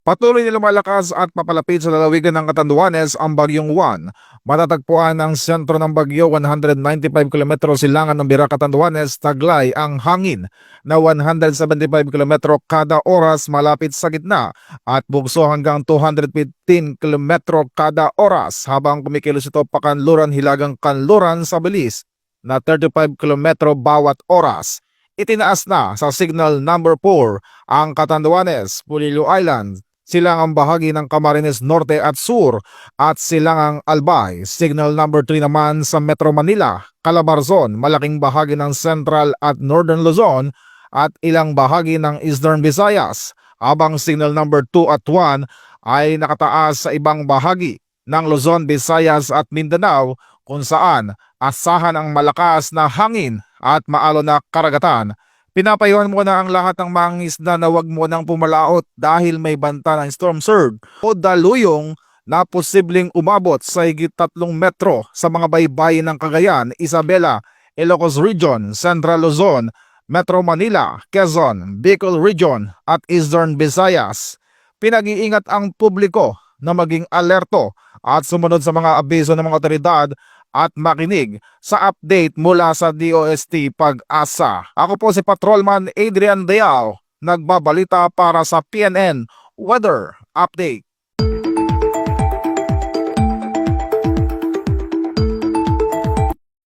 Patuloy na lumalakas at papalapit sa lalawigan ng Catanduanes ang Bagyong Juan. Matatagpuan ang sentro ng bagyo 195 km silangan ng Bira, Catanduanes, taglay ang hangin na 175 km kada oras malapit sa gitna at bugso hanggang 215 km kada oras habang kumikilos ito pakanluran hilagang kanluran sa bilis na 35 km bawat oras. Itinaas na sa signal number 4 ang Catanduanes, Pulilo Island, silangang bahagi ng Camarines Norte at Sur at silangang Albay. Signal number 3 naman sa Metro Manila, Calabarzon, malaking bahagi ng Central at Northern Luzon at ilang bahagi ng Eastern Visayas. Habang signal number 2 at 1 ay nakataas sa ibang bahagi ng Luzon, Visayas at Mindanao kung saan asahan ang malakas na hangin at maalon na karagatan. Pinapayuhan mo na ang lahat ng mangingisda na huwag mo nang pumalaot dahil may banta ng storm surge o daluyong na posibleng umabot sa higit 3 metro sa mga baybayin ng Cagayan, Isabela, Ilocos Region, Central Luzon, Metro Manila, Quezon, Bicol Region at Eastern Visayas. Pinag-iingat ang publiko na maging alerto at sumunod sa mga abiso ng mga otoridad at makinig sa update mula sa DOST Pag-asa. Ako po si Patrolman Adrian Deao, nagbabalita para sa PNN Weather Update.